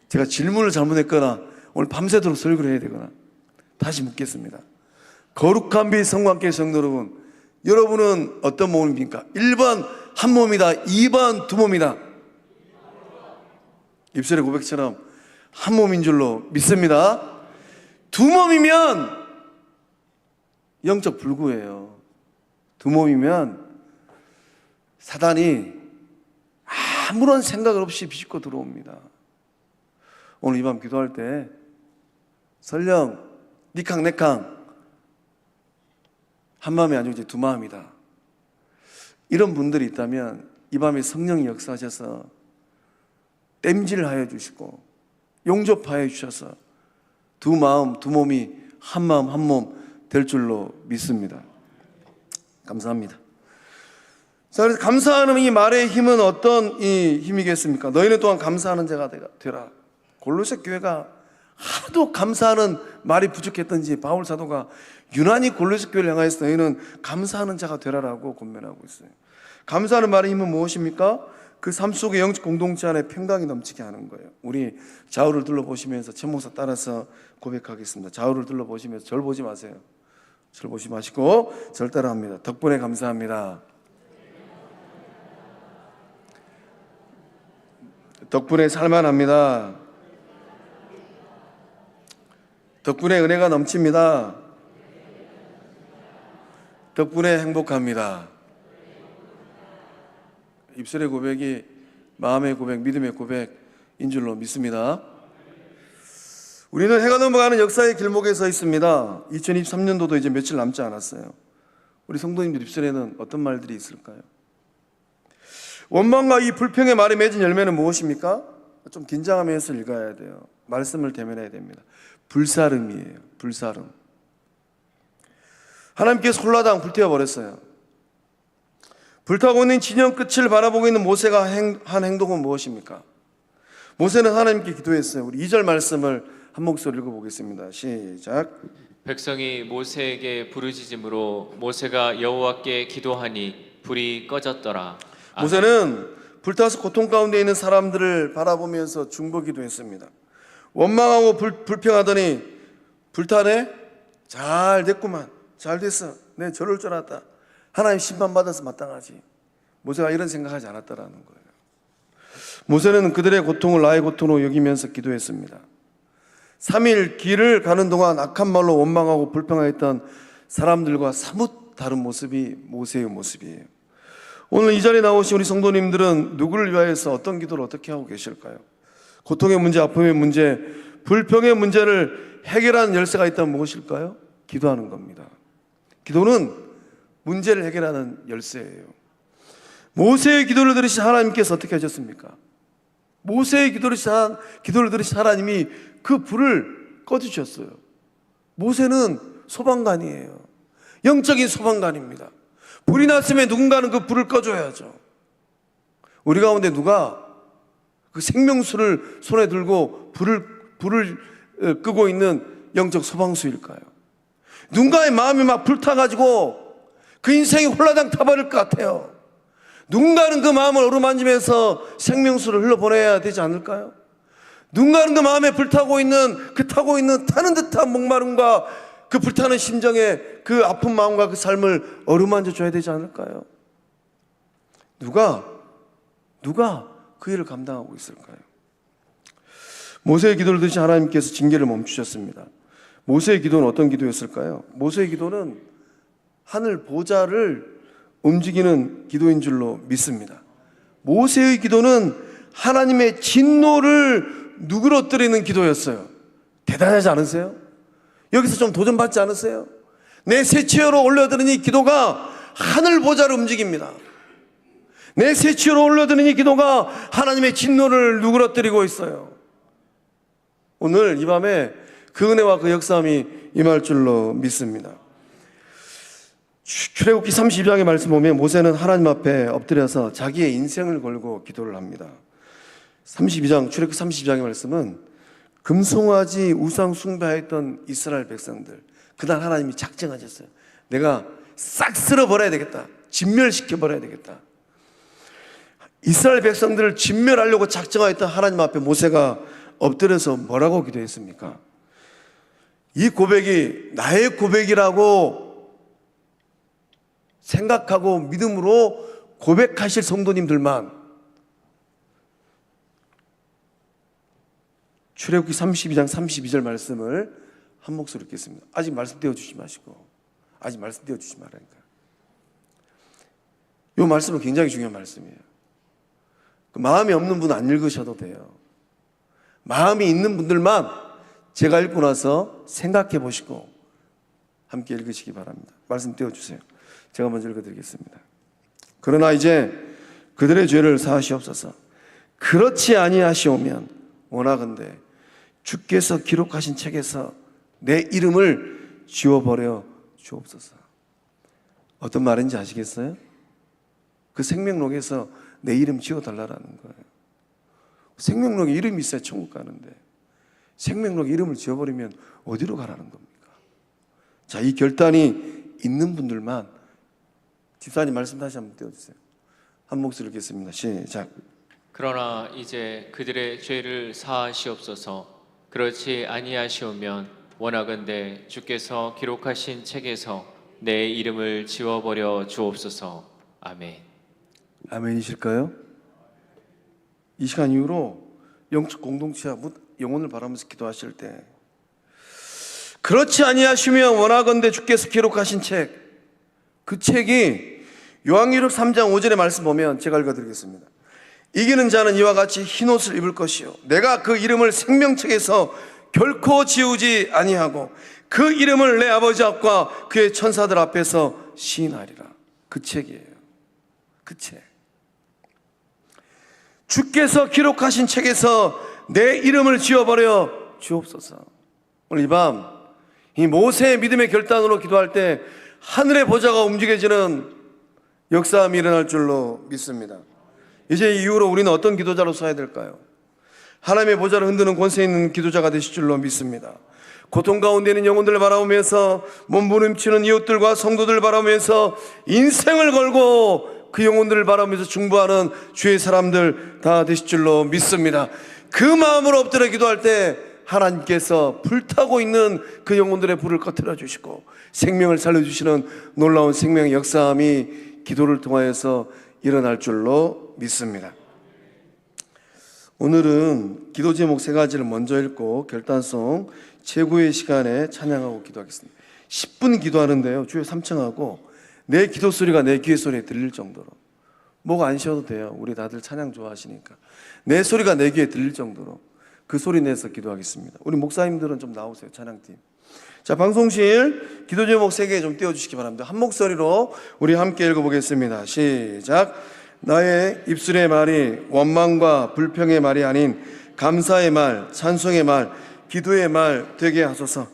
제가 질문을 잘못했거나 오늘 밤새도록 설교를 해야 되거나, 다시 묻겠습니다. 거룩한 빛 성광교회 성도 여러분, 여러분은 어떤 몸입니까? 1번 한 몸이다, 2번 두 몸이다. 입술의 고백처럼 한 몸인 줄로 믿습니다. 두 몸이면 영적 불구예요. 두 몸이면 사단이 아무런 생각 없이 비집고 들어옵니다. 오늘 이 밤 기도할 때 설령 니캉 내캉 한 마음이 아니고 이제 두 마음이다, 이런 분들이 있다면 이 밤에 성령이 역사하셔서 땜질하여 주시고 용접하여 주셔서 두 마음 두 몸이 한 마음 한 몸 될 줄로 믿습니다. 감사합니다. 자, 그래서 감사하는 이 말의 힘은 어떤 이 힘이겠습니까? 너희는 또한 감사하는 자가 되라. 골로새 교회가 하도 감사하는 말이 부족했던지 바울 사도가 유난히 골로새 교회를 향하여서 너희는 감사하는 자가 되라라고 권면하고 있어요. 감사하는 말의 힘은 무엇입니까? 그 삶 속의 영적 공동체 안에 평강이 넘치게 하는 거예요. 우리 좌우를 둘러보시면서 천 목사 따라서 고백하겠습니다. 좌우를 둘러보시면서 절 보지 마세요. 절 보지 마시고 절 따라합니다. 덕분에 감사합니다. 덕분에 살만합니다. 덕분에 은혜가 넘칩니다. 덕분에 행복합니다. 입술의 고백이 마음의 고백, 믿음의 고백인 줄로 믿습니다. 우리는 해가 넘어가는 역사의 길목에 서 있습니다. 2023년도도 이제 며칠 남지 않았어요. 우리 성도님들 입술에는 어떤 말들이 있을까요? 원망과 이 불평의 말이 맺은 열매는 무엇입니까? 좀 긴장하면서 읽어야 돼요. 말씀을 대면해야 됩니다. 불사름이에요. 불사름. 하나님께서 홀라당 불태워버렸어요. 불타고 있는 진영 끝을 바라보고 있는 모세가 한 행동은 무엇입니까? 모세는 하나님께 기도했어요. 우리 2절 말씀을 한 목소리 읽어보겠습니다. 시작. 백성이 모세에게 부르짖음으로 모세가 여호와께 기도하니 불이 꺼졌더라. 모세는 불타서 고통 가운데 있는 사람들을 바라보면서 중보기도 했습니다. 원망하고 불평하더니 불타네? 잘 됐구만. 잘 됐어. 내 저럴 줄 알았다. 하나님 심판받아서 마땅하지. 모세가 이런 생각하지 않았다라는 거예요. 모세는 그들의 고통을 나의 고통으로 여기면서 기도했습니다. 3일 길을 가는 동안 악한 말로 원망하고 불평하였던 사람들과 사뭇 다른 모습이 모세의 모습이에요. 오늘 이 자리에 나오신 우리 성도님들은 누구를 위하여서 어떤 기도를 어떻게 하고 계실까요? 고통의 문제, 아픔의 문제, 불평의 문제를 해결하는 열쇠가 있다면 무엇일까요? 기도하는 겁니다. 기도는 문제를 해결하는 열쇠예요. 모세의 기도를 들으신 하나님께서 어떻게 하셨습니까? 모세의 기도를 들으신 하나님이 그 불을 꺼주셨어요. 모세는 소방관이에요. 영적인 소방관입니다. 불이 났으면 누군가는 그 불을 꺼줘야죠. 우리 가운데 누가 그 생명수를 손에 들고 불을 끄고 있는 영적 소방수일까요? 누군가의 마음이 막 불타가지고 그 인생이 홀라당 타버릴 것 같아요. 누군가는 그 마음을 어루만지면서 생명수를 흘러보내야 되지 않을까요? 누군가는 그 마음에 불타고 있는 타는 듯한 목마름과 그 불타는 심정에 그 아픈 마음과 그 삶을 어루만져 줘야 되지 않을까요? 누가 그 일을 감당하고 있을까요? 모세의 기도를 들으신 하나님께서 징계를 멈추셨습니다. 모세의 기도는 어떤 기도였을까요? 모세의 기도는 하늘 보좌를 움직이는 기도인 줄로 믿습니다. 모세의 기도는 하나님의 진노를 누그러뜨리는 기도였어요. 대단하지 않으세요? 여기서 좀 도전받지 않으세요? 내 새치어로 올려드린 이 기도가 하늘 보좌를 움직입니다. 내 새치어로 올려드린 이 기도가 하나님의 진노를 누그러뜨리고 있어요. 오늘 이 밤에 그 은혜와 그 역사함이 임할 줄로 믿습니다. 출애굽기 32장의 말씀 보면 모세는 하나님 앞에 엎드려서 자기의 인생을 걸고 기도를 합니다. 출애굽기 32장의 말씀은 금송아지 우상 숭배했던 이스라엘 백성들, 그날 하나님이 작정하셨어요. 내가 싹 쓸어버려야 되겠다. 진멸시켜버려야 되겠다. 이스라엘 백성들을 진멸하려고 작정하였던 하나님 앞에 모세가 엎드려서 뭐라고 기도했습니까? 이 고백이 나의 고백이라고 생각하고 믿음으로 고백하실 성도님들만 출애굽기 32장 32절 말씀을 한 목소리로 읽겠습니다. 아직 말씀 띄워주지 마시고, 아직 말씀 띄워주지 말라니까. 이 말씀은 굉장히 중요한 말씀이에요. 그 마음이 없는 분은 안 읽으셔도 돼요. 마음이 있는 분들만 제가 읽고 나서 생각해 보시고 함께 읽으시기 바랍니다. 말씀 띄워주세요. 제가 먼저 읽어드리겠습니다. 그러나 이제 그들의 죄를 사하시옵소서. 그렇지 아니하시오면 원하건대 주께서 기록하신 책에서 내 이름을 지워버려 주옵소서. 어떤 말인지 아시겠어요? 그 생명록에서 내 이름 지워달라는 거예요. 생명록에 이름이 있어야 천국 가는데 생명록에 이름을 지워버리면 어디로 가라는 겁니까? 자, 이 결단이 있는 분들만, 집사님 말씀 다시 한번 띄워주세요. 한 목소리 읽겠습니다. 시작. 그러나 이제 그들의 죄를 사하시옵소서. 그렇지 아니하시오면 원하건대 주께서 기록하신 책에서 내 이름을 지워버려 주옵소서. 아멘. 아멘이실까요? 이 시간 이후로 영적 공동체와 영혼을 바라면서 기도하실 때, 그렇지 아니하시면 원하건대 주께서 기록하신 책, 그 책이 요한계시록 3장 5절의 말씀 보면 제가 읽어드리겠습니다. 이기는 자는 이와 같이 흰옷을 입을 것이요 내가 그 이름을 생명책에서 결코 지우지 아니하고 그 이름을 내 아버지 앞과 그의 천사들 앞에서 시인하리라. 그 책이에요. 그 책. 주께서 기록하신 책에서 내 이름을 지워버려 주옵소서. 오늘 이 밤 이 모세의 믿음의 결단으로 기도할 때 하늘의 보좌가 움직여지는 역사함이 일어날 줄로 믿습니다. 이제 이후로 우리는 어떤 기도자로 서야 될까요? 하나님의 보좌를 흔드는 권세 있는 기도자가 되실 줄로 믿습니다. 고통 가운데 있는 영혼들을 바라보면서 몸부림치는 이웃들과 성도들을 바라보면서 인생을 걸고 그 영혼들을 바라보면서 중보하는 주의 사람들 다 되실 줄로 믿습니다. 그 마음으로 엎드려 기도할 때 하나님께서 불타고 있는 그 영혼들의 불을 꺼뜨려 주시고 생명을 살려주시는 놀라운 생명의 역사함이 기도를 통하여서 일어날 줄로 믿습니다. 오늘은 기도 제목 3가지를 먼저 읽고 결단성 최고의 시간에 찬양하고 기도하겠습니다. 10분 기도하는데요, 주여 3청하고 내 기도 소리가 내 귀의 소리에 들릴 정도로, 목 안 쉬어도 돼요. 우리 다들 찬양 좋아하시니까 내 소리가 내 귀에 들릴 정도로 그 소리 내서 기도하겠습니다. 우리 목사님들은 좀 나오세요, 찬양팀. 자, 방송실 기도 제목 3개 좀 띄워주시기 바랍니다. 한 목소리로 우리 함께 읽어보겠습니다. 시작. 나의 입술의 말이 원망과 불평의 말이 아닌 감사의 말, 찬송의 말, 기도의 말 되게 하소서.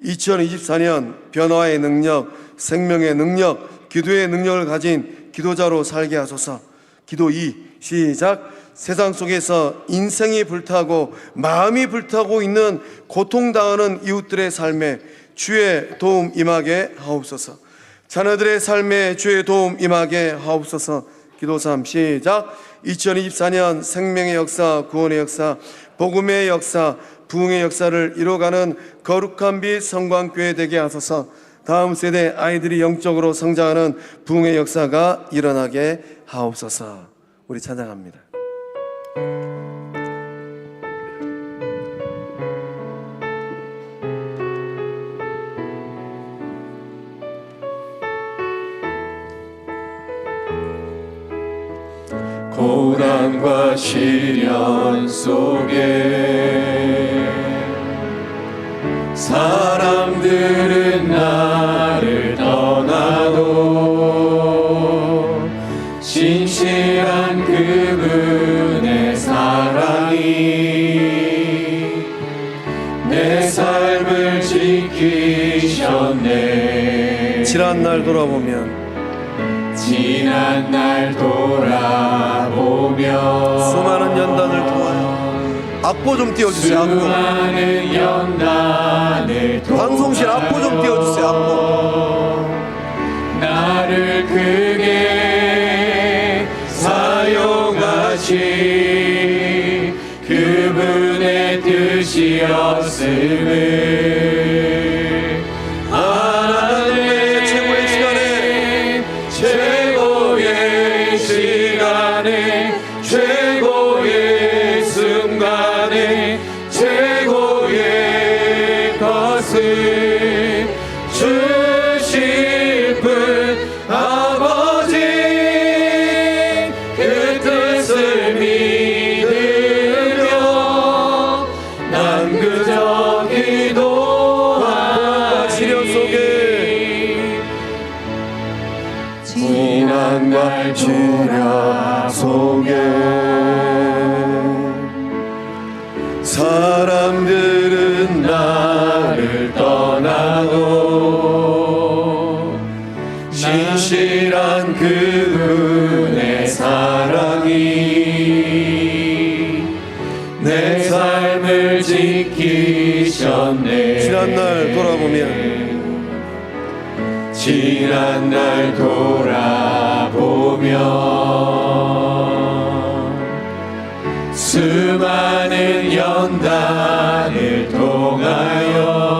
2024년 변화의 능력, 생명의 능력, 기도의 능력을 가진 기도자로 살게 하소서. 기도 2 시작. 세상 속에서 인생이 불타고 마음이 불타고 있는 고통당하는 이웃들의 삶에 주의 도움 임하게 하옵소서. 자녀들의 삶에 주의 도움 임하게 하옵소서. 기도 3 시작. 2024년 생명의 역사, 구원의 역사, 복음의 역사, 부흥의 역사를 이뤄가는 거룩한 빛 성광교회 되게 하소서. 다음 세대 아이들이 영적으로 성장하는 부흥의 역사가 일어나게 하옵소서. 우리 찬양합니다. 고난과 시련 속에 사람들은 나를 떠나도 신실한 그분의 사랑이 내 삶을 지키셨네. 지난 날 돌아보면 수많은 연단을 통하여 악보 좀 띄워주세요. 악보. 수많은 연단을 방송실 악보 좀 띄워주세요. 악보. 나를 크게 사용하신 그분의 뜻이었음을 알았네. 최고의 시간에 최고의 시간에 최고의 순간에 최고의 것을 주실 분 아버지 그 뜻을 믿으며 난 그저 기도하리. 시련 속에 지난날 시련 속에 사람들은 나를 떠나도 신실한 그분의 사랑이 내 삶을 지키셨네. 지난날 돌아보면 지난날 돌아보면 수많은 연단을 통하여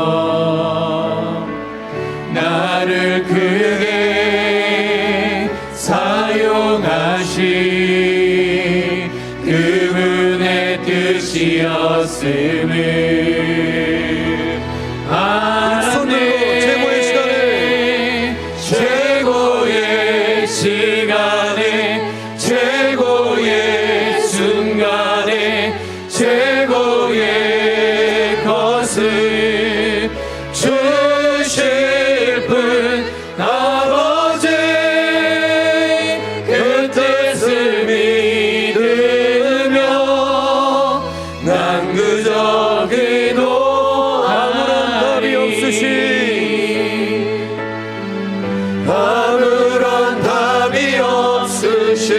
나를 크게 사용하신 그분의 뜻이었음을 알았네. 최고의 시간에 최고의 순간에 최고의 것을 주실 분 아버지 그 뜻을 믿으며 난 그저 기도하리. 아무런 답이 없으신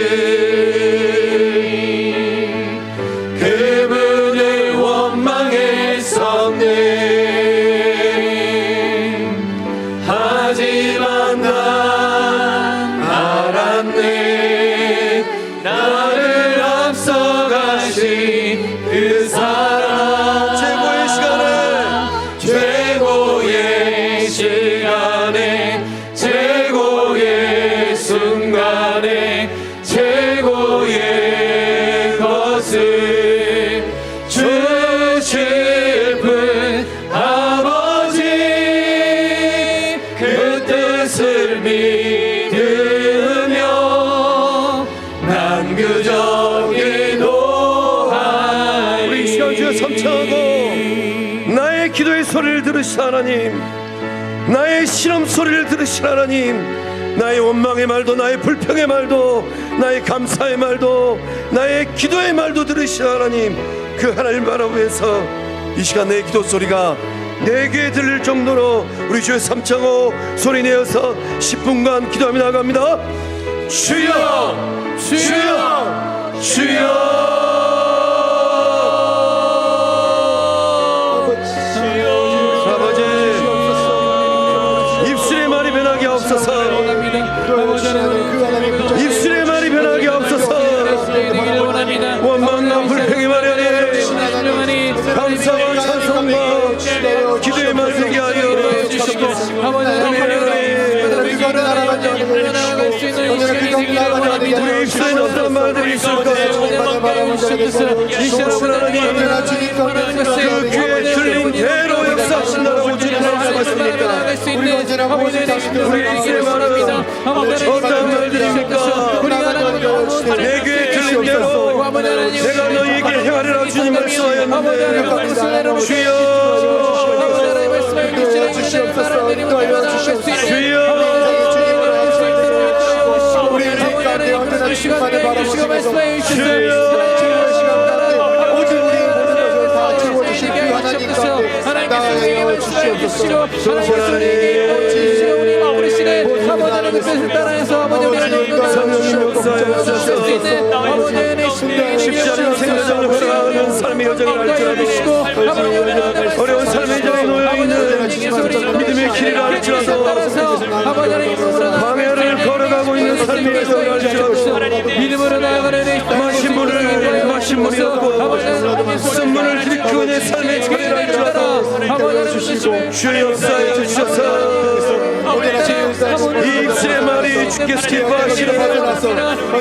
그분을 원망했었네. 하지만 난 알았네. 나를 앞서가신 그 사랑. 최고의 시간에 최고의 순간에 최고의 것을 주실 분 아버지 그 뜻을 믿으며 난 그저 기도하리. 우리 시간 주여 삼창하고 나의 기도의 소리를 들으신 하나님, 나의 시름 소리를 들으신 하나님, 나의 원망의 말도, 나의 불평의 말도, 나의 감사의 말도, 나의 기도의 말도 들으신 하나님, 그 하나님 바라보면서 이 시간 내 기도 소리가 내 귀에 들릴 정도로 우리 주의 3.5 소리 내어서 10분간 기도하며 나갑니다. 주여 주여 주여. 아버지 입술의 말이 변하게 하옵소서. 입술의 말이 변하게 하옵소서. 원망과 불평의 말이 아니 감사와 찬송과 기도의 말 되게 하여 우리 입술에 어떤 말들이 있을까요? 그 귀에 들린 대로 역사하신다라고 주님께서 말씀하십니까? 우리 입술의 말은 어떤 말들입니까? 내 귀에 들린 대로 내가 너희에게 행하리라 주님 말씀하였는데 주여 주여 우리 인생 가운데 언제나 주님만을 바라보시고 오직 우리의 모든 것을 다 채워주신 그 하나님 가운데 나아가여 주시옵소서. 쉽지 않은 생활을 걸어가는 삶의 여정을 알지라도 어려운 삶의 여정에 놓여있는 믿음의 길을 알지라도 방해를 걸어가고 있는 삶의 여정을 알지라도 마신 물이 없고 쓴물을 들이키고 내 삶의 길을 알지라도 주의 역사에 주셔서 이 입술의 말이 주께서 기뻐하시는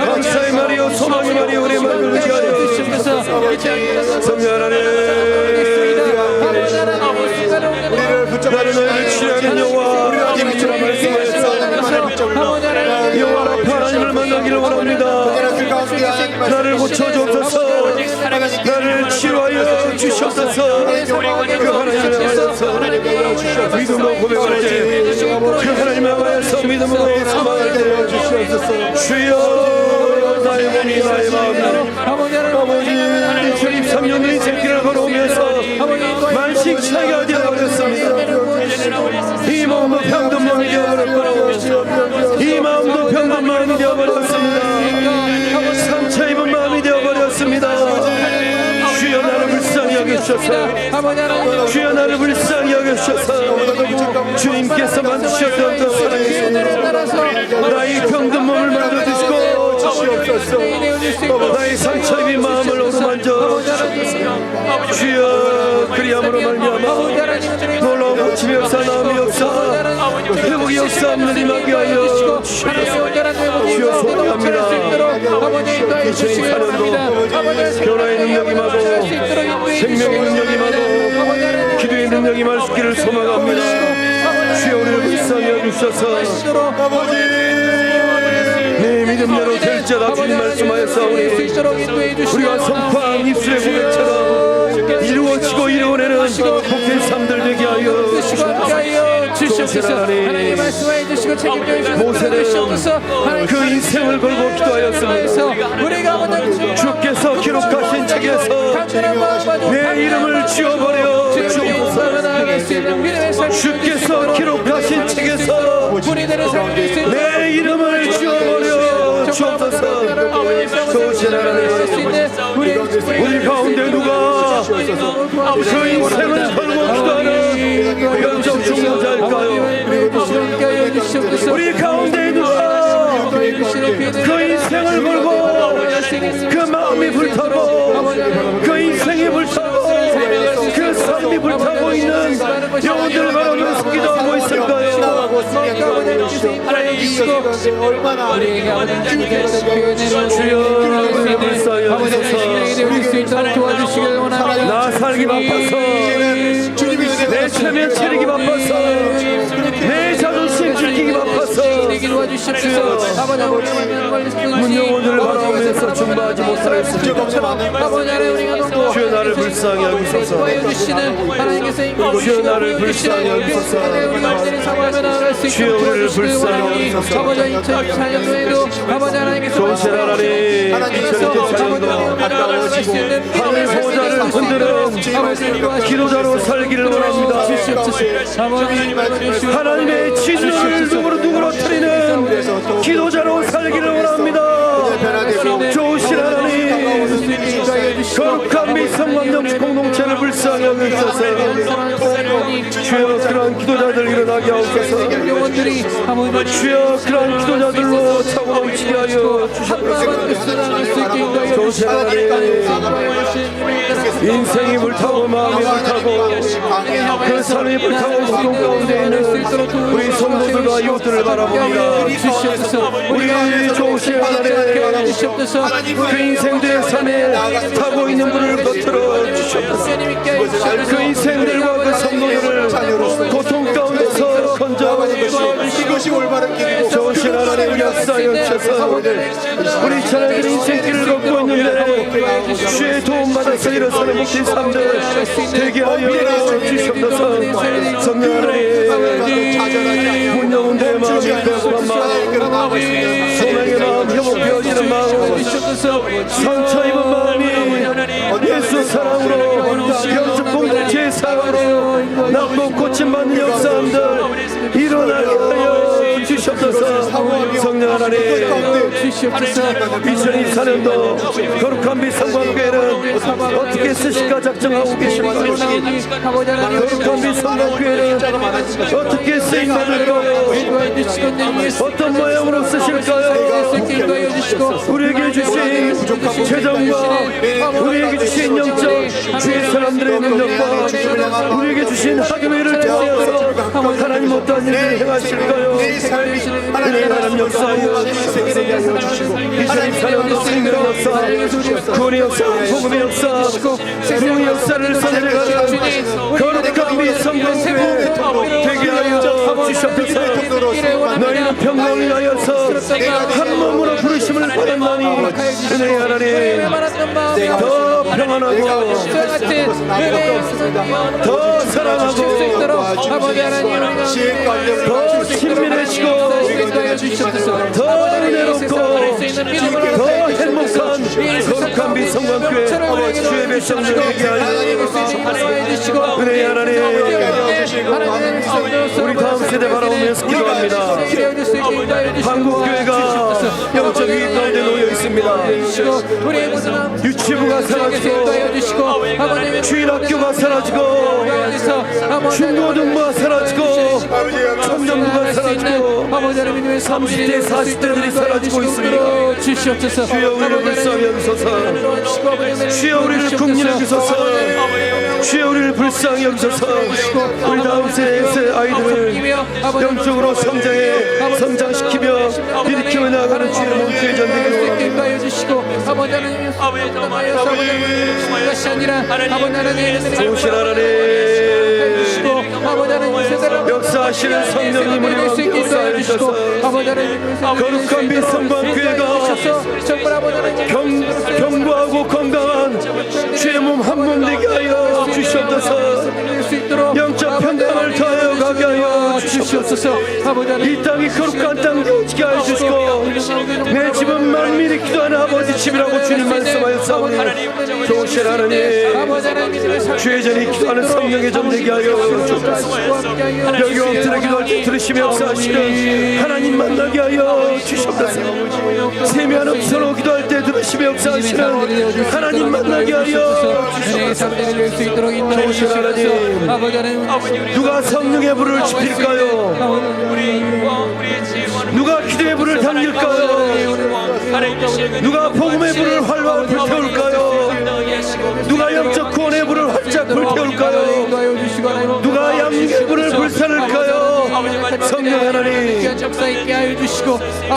감사의 말이요 소망의 말이요 우리의 말을 의지하여 성령 하나님 나를 너희를 치료하는 여호와 하나님이라 말씀하셨사 여호와 앞에 하나님을 만나기를 원합니다. 나를 고쳐주옵소서. 나를 치료하여 주시옵소서. 그 하나님을 만나서 믿음으로 고백할 때 그 하나님을 만나서 믿음으로 사망할 때 주여 나의 몸이 나의 마음이 2023년 인생 길을 걸어오면서 만식 차이가 되어버렸습니다. 이 마음도 병든 마음이 되어버렸고 이 마음도 병든 마음이 되어버렸습니다. 상처 입은 마음이 되어버렸습니다. 주여 나를 불쌍히 여겨주셔서 주여 나를 불쌍히 여겨주셔서 주님께서 만드셨던 그 사랑으로 나의 병든 몸을 만져주시고 나의 상처 입은 마음을 어루만져 주여 그리함으로 말미암아 놀라운 고침의 역사 나음의 역사 회복의 역사 없는 임하게 하여 주여 소원합니다. 2024년도 변화의 능력이 임하고 생명의 능력이 임하고 기도의 능력이 임할 수 있기를 소망합니다. 주여 우리를 불쌍히 여주셔서 내 믿음대로 될 자라 주님 말씀하였사오니 우리가 선포한 입술의 고백처럼 이루어지고 이루어내는 복된 삶들 되게 하여 주시옵소서. 하나님 말씀하여 주시고 책임져 주시옵소서. 그 인생을 걸고 기도하였습니다. 주께서 기록하신 책에서 내 이름을 지워버려 주옵소서. 주께서 기록하신 책에서 내 이름을 지워버려 주옵소서. 좋으신 하나님 우리 가운데 누가 그 인생을 걸고 기도하는 영적 중보자일까요? 우리 가운데 누가 그 인생을 걸고 그 마음이 불타고 그 인생이 불타고 그 삶이 불타고 있는 영혼들 바라보면서 기도하고 있을까요? 주여 불쌍히 여기소서. 나 살기 바빠서 내 체면 차리기 바빠서 내 자존심 지키기 바빠서 되게 도와주시옵소서. 아버지 문영혼을 바라보면서 중보하지 못하였습니다. 아버지 하나님 우리가 너무 주여 나를 불쌍히 여기소서. 도와주시는 하나님께서 주여 나를 불쌍히 여기소서. 주여 우리를 불쌍히 여기소서. 아버지 2024년도에도 아버지 하나님께서 좋으신 하나님, 2024년도 하늘 보좌를 흔드는 기도자로 살기를 원합니다. 하나님의 진노를 누구로 트리는 기도자로 살기를 원합니다. 좋으신 하나님, 거룩한 미성만 영적 공동체를 불쌍히 여기소서. 주여 그러한 기도자들 일어나게 하옵소서. 주여 그러한 기도자들로 차고 넘치게 하여 주시옵소서. 좋으신 하나님, 인생이 불타고 마음이 불타고 그 삶이 불타고 고통 가운데 있는 우리 성도들과 이웃들을 바라봅니다. 우리 좋으신 하나님, 그 인생들의 산에 타고 있는 분을 겉들어 주시옵소서. 그 인생들과 그 성도들을 고통 가운데서 건져 이것이 올바른 길이고 좋으신 하나님 역사여 주셔서 우리 자녀들이 인생길을 걷고 있는데 주의 도움받아서 일어서는 목진 삶들 되게 하여 주시옵소서. 성령 하나님, 문영은 내 마음이 배고픈 마음, 소망의 마음, 회복되어지는 마음, 상처 입은 마음이 예수 사랑으로 영적 공동체의 사랑으로 낫고 고침받는 역사함들 일어나게 하여 주시옵소서. 성령 하나님, 2024년도 거룩한 비성광교회는 어떻게 쓰실까 작정하고 계십니까? 거룩한 비성광교회는 어떻게 쓰임받을까요? 어떤 모양으로 쓰실까요? 우리에게 주신 재정과 우리에게 주신 영적 주의 사람들의 능력과 우리에게 주신 학교회를 통하여서 하나님 어떠한 일을 행하실까요? 하나님 역사하여 2024년도 생명의 역사, 구원의 역사, 복음의 역사, 부흥의 역사를 선해가는 거룩한 미성공교회 되게 하여 주시옵소서. 너희는 평강을 위하여서 한 몸으로 부르심을 받았나니 은혜의 하나님, 더 평안하고 더 사랑하고 더 친밀해지고 더 은혜롭고 더 행복한 거룩한 미성광교회 주의 백성들에게 하여 은혜의 하나님, 우리 다음 세대 바라보면서 기도합니다. 한국교회가 영적 위기 가운데 놓여 있습니다. 유치부가 사라지고 주일학교가 사라지고 중고등부가 사라지고 청년부가 사라지고 30대 40대들이 사라지고 있습니다. 주여 우리를 불쌍히 여기소서. 주여 우리를 국민에 여기소서. 주여 우리를 불쌍히 여기소서. 우리 다음 세대의 아이들을 영적으로 성장시키며 일으켜 나가는 주의 몸주의 전쟁이 좋으신 하나님, 역사하시는 성령님을 역사해 주셔서 거룩한 비성광교회가 견고하고 건강한 주의 몸 한 몸 되게 하여 주시옵소서. 영적 평강을 더하여 가게 하여 주시옵소서. 이 땅이 거룩한 땅 되어지게 하여 주시고 내 집은 만민이 기도하는 아버지 집이라고 주님 말씀하였사오니 좋으신 하나님, 주의 전이 기도하는 성령의 전 되게 하여 주시옵소서. 여기 엎드려 기도할 때 들으시며 역사하시는 하나님 만나게 하여 주시옵소서. 세미한 음성으로 기도할 때 들으시며 역사하시는 하나님 만나게 하여 주시옵소서. 좋으신 하나님, 누가 성령의 불을 지필까요? 누가 기도의 불을 당길까요? 누가 복음의 불을 활활 불태울까요? 누가 영적 구원의 불을 활짝 불태울까요? 누가 양육의 불을 불살을까요? 성령 하나님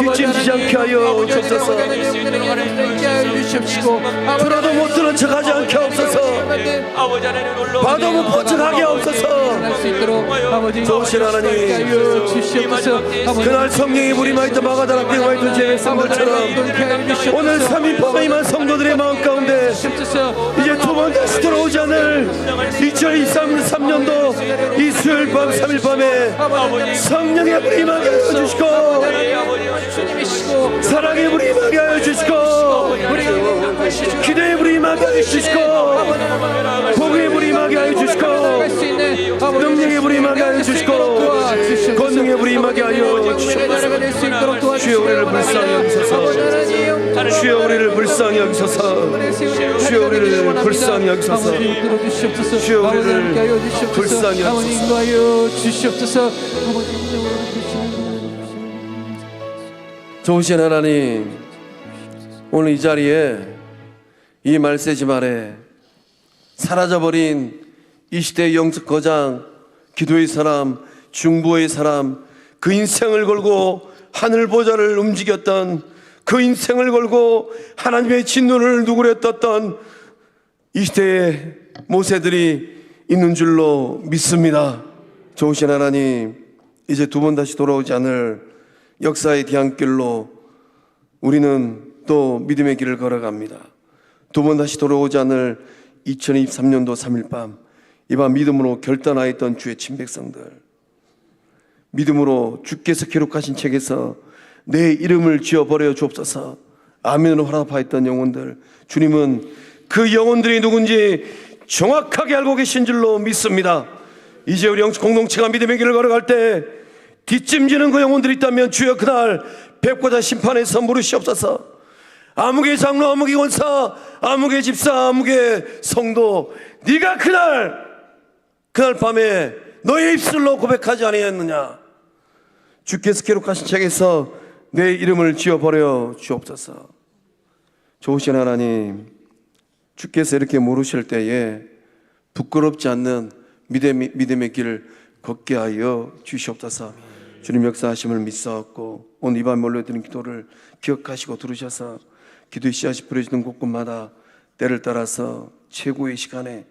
뒷짐지지 않게 하여 주옵소서. 들어도 못 들은 척하지 않게 하옵소서. 봐도 못 본 척하게 하옵소서. 좋으신 하나님, 그날 성령이 불이 많이 있던 마가다라 빙하 있던 제 백성들처럼 오늘 3일 밤에 임한 성도들의 마음 가운데 이제 두 번 다시 돌아오지 않을 2023년도 이 수요일 밤 3일 밤에 성령의 불이 임하게 하여 주시고 사랑의 불이 임하게 하여 주시고 기도의 불이 임하게 하여 주시고 복의 불이 임하게 하여 주시고 능력의 불이 임하게 하여 주시고 권능의 불이 임하게 하여 주시옵소서. 주여 우리를 불쌍히 여기소서. 주여 우리를 불쌍히 여기소서. 주여 우리를 불쌍히 여기소서. 주여 우리를 불쌍히 여기소서. 좋으신 하나님, 오늘 이 자리에 이 말세지 아래 사라져버린 이 시대의 영적 거장, 기도의 사람, 중보의 사람, 그 인생을 걸고 하늘 보좌를 움직였던, 그 인생을 걸고 하나님의 진노를 누구려 떴던 이 시대의 모세들이 있는 줄로 믿습니다. 좋으신 하나님, 이제 두 번 다시 돌아오지 않을 역사의 뒤안길로 우리는 또 믿음의 길을 걸어갑니다. 두 번 다시 돌아오지 않을 2023년도 3일 밤, 이 밤 믿음으로 결단하였던 주의 친백성들, 믿음으로 주께서 기록하신 책에서 내 이름을 지어버려 주옵소서. 아멘으로 화답하였던 영혼들, 주님은 그 영혼들이 누군지 정확하게 알고 계신 줄로 믿습니다. 이제 우리 영적 공동체가 믿음의 길을 걸어갈 때 뒷짐지는 그 영혼들이 있다면 주여 그날 뵙고자 심판에서 물으시옵소서. 아무개 장로, 아무개 권사, 아무개 집사, 아무개 성도, 네가 그날 밤에 너의 입술로 고백하지 아니했느냐? 주께서 기록하신 책에서 내 이름을 지어버려 주옵소서. 좋으신 하나님, 주께서 이렇게 물으실 때에 부끄럽지 않는 믿음의 길을 걷게 하여 주시옵소서. 주님 역사하심을 믿사옵고 오늘 이 밤 올려드린 기도를 기억하시고 들으셔서 기도의 씨앗이 뿌려지는 곳곳마다 때를 따라서 최고의 시간에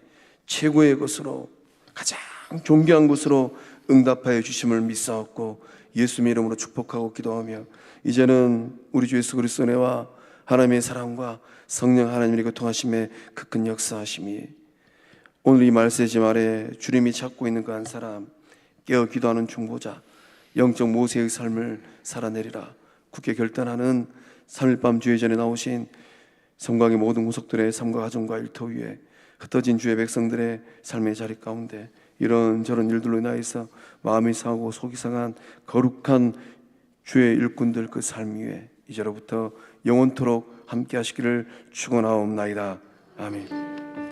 최고의 것으로 가장 존귀한 것으로 응답하여 주심을 믿사옵고 예수님의 이름으로 축복하고 기도하며 이제는 우리 주 예수 그리스도의 은혜와 하나님의 사랑과 성령 하나님의 교통하심의 그 큰 역사하심이 오늘 이 말세지 말에 주님이 찾고 있는 그 한 사람 깨어 기도하는 중보자 영적 모세의 삶을 살아내리라 굳게 결단하는 3일 밤 주의 전에 나오신 성곽의 모든 구속들의 삶과 가정과 일터 위에 흩어진 주의 백성들의 삶의 자리 가운데 이런저런 일들로 인하여서 마음이 상하고 속이 상한 거룩한 주의 일꾼들 그 삶 위에 이제로부터 영원토록 함께 하시기를 축원하옵나이다. 아멘.